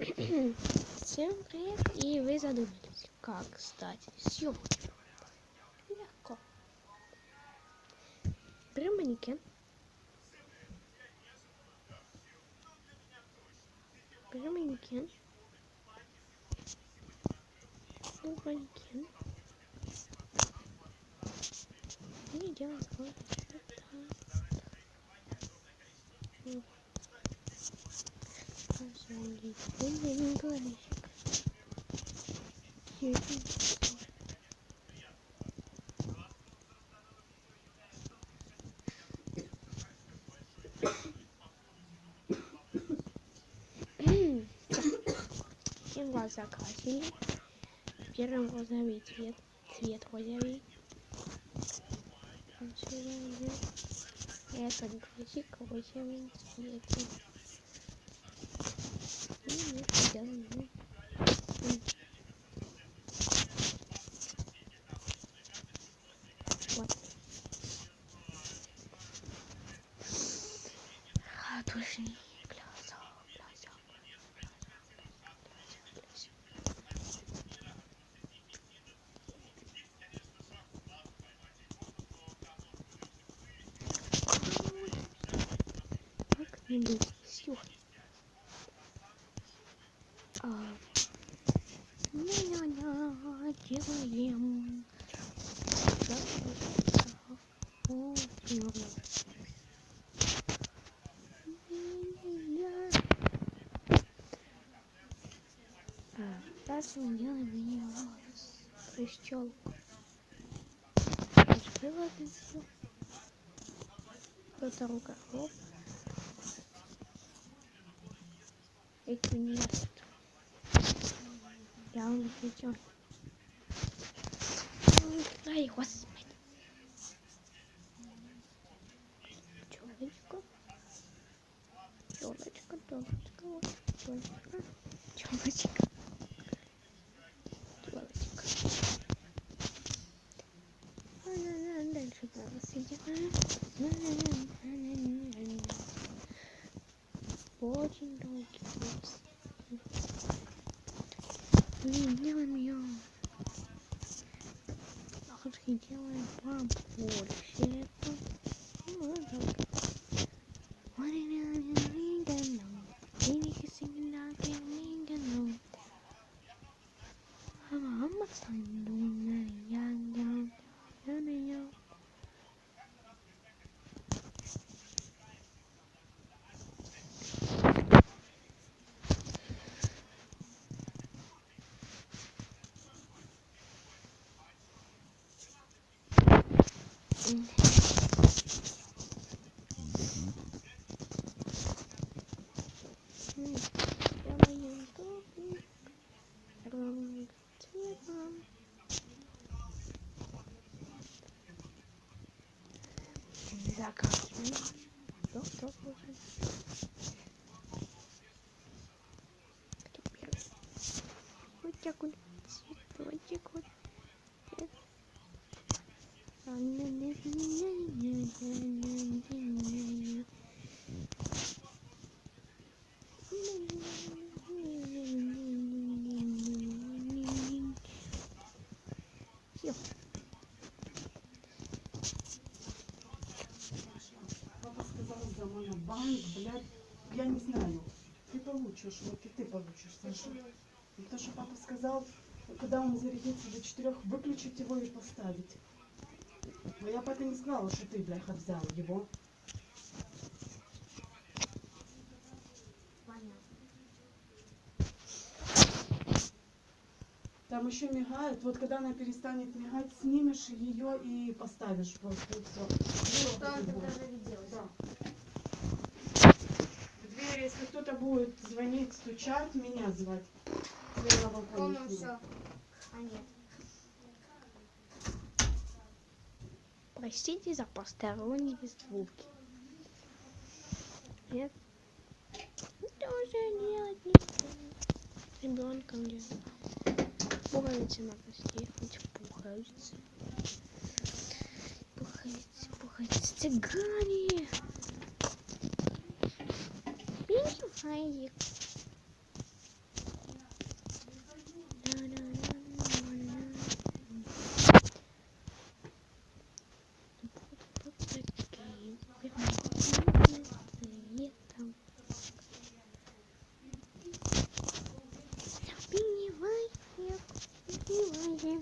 Всем привет! И вы задумались, как стать съемки. Легко. Берем манекен. Берем манекен. И делаем вот Всем глаз закрасили. Первым розовый цвет розовый. Это глазик розовый цвет. И мы делаем. Вот. Радужный глаза. Как-нибудь все. Делаем. Сейчас мы делаем ее прищелку. Было все. Кто-то рука. Оп. Эту нет. Я уже придем. Ай, господи. Челочка. Дальше просидим. Очень долгий курс. Делаем ее. Делаем побольше. Банк, блядь, я не знаю. Ты получишь, вот и ты получишь, Саша. Потому что папа сказал, когда он зарядится до 4, выключить его и поставить. Но я папе не сказала, что ты, бляха, взял его. Там еще мигает. Вот когда она перестанет мигать, снимешь ее и поставишь просто. И все. Что он тогда зарядился? Да. В дверь, если кто-то будет звонить, стучать, меня звать. По-моему, все. А нет. Простите за посторонние звуки. Нет. Тоже делать не с ребенком делать. Пуговицы надо сделать. Пуговицы. Цыгане. Понимаете? Летом. Запивай, запивай,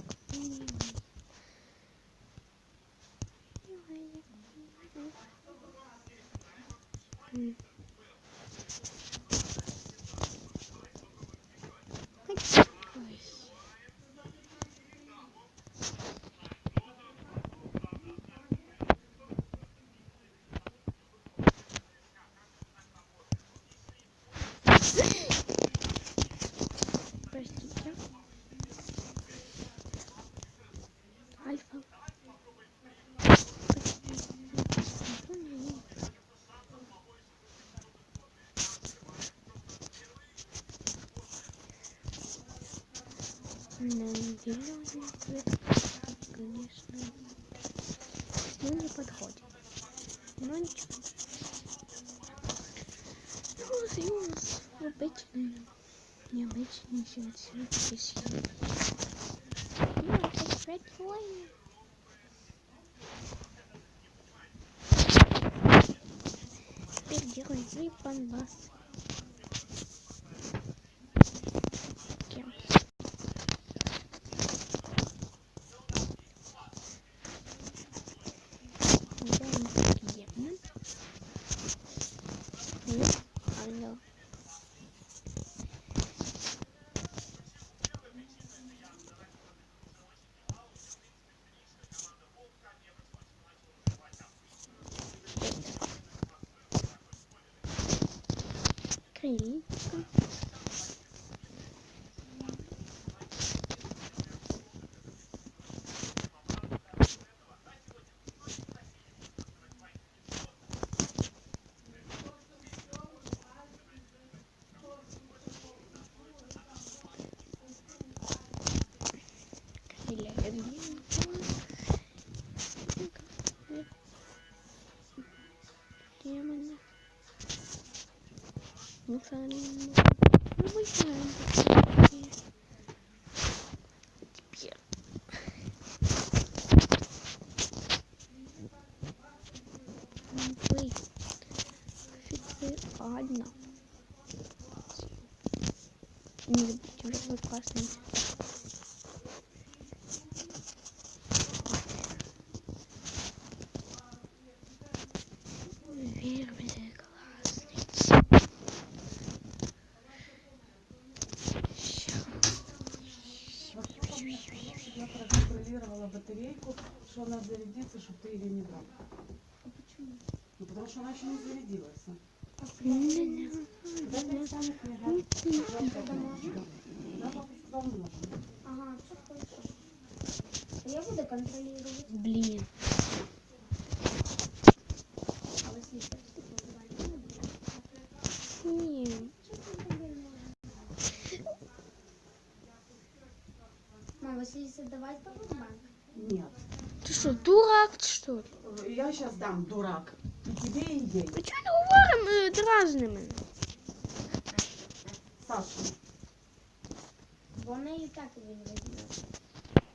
простите. Альфа. Зеленый цвет, конечно, ну не подходит. Но ничего. Ну, союз обычный, необычный цвет красивый. Ну, это прикольно. Теперь делаем припанбас. Делаем приемно. И ангел. Крылья. Крылья. Демона. Мусорин. Ну, мы знаем, какие. Теперь. Вы официально. Не забудьте уже свой классный. Первый классный. Я проконтролировала батарейку, что она зарядится, чтобы ты ее не брал. А почему? Ну, потому что она еще не зарядилась. А Когда станет это можно? Да, папа сказал, можно. Ага, все хорошо. Я буду контролировать. Блин. А вы с ней почти позвали? Нет. Мам, вы с ней давать павербанк? Нет. Ты что, дурак, что ли? Я сейчас дам, дурак. И тебе, и ей. А чого не говоримо дразними? Саша. Вона и так его не возьмет.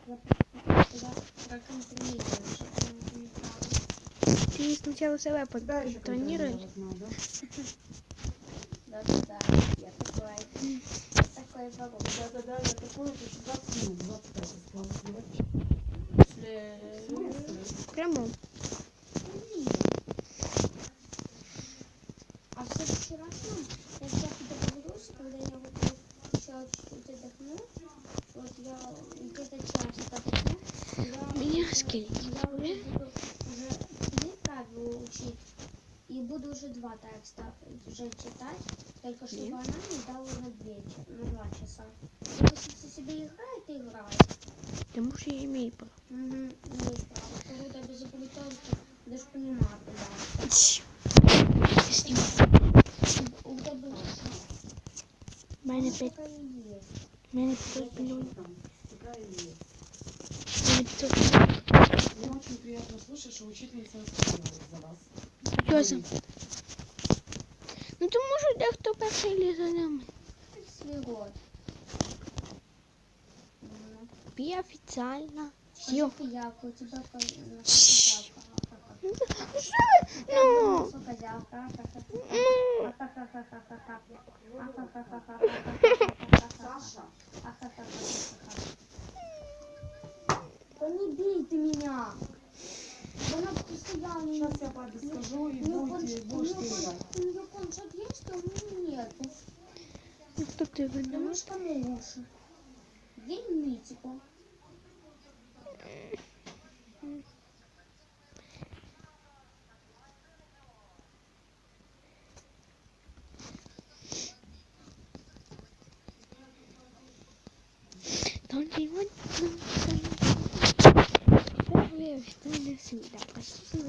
Я тогда проконтролирую, чтобы она не брала. Ты сначала себя Тебя еще подтонируй. контролировать надо. Да-да-да, я такой вопрос. Да-да-да, я такой, это еще 20 минут, 25 осталось. В смысле? Прямо. А в следующий раз, мам, я сейчас договорюсь, когда я вот еще чуть-чуть отдохну, вот я где-то час отдохну, Меня скелет. я уже буду уже три правила учить, и буду уже два текста уже читать, только чтобы она мне дала на 2 часа. Если себе играет, играет. Потому что я имею право. Угу, имеет право. Когда тебе запретовку, будешь понимать, да. У тебе У мене 5 така і є. мільйонів. Такая и есть. У мене 500 мільйонів. Мне очень приятно слышать, что учительница рассказывает за вас. Йозеф. Ну тому що дехто перший лізе нами. Свій год. Пі офіціально. Все. Як у тебе Ну, ну, Саша, Да не бей ты меня. Она постоянно... сейчас я папе скажу и будешь играть. У нее планшет есть, а у меня нет. Ну хто ти Потому винуват? что лучше. День нытику. Don't you want to know? Первое официальное свидание.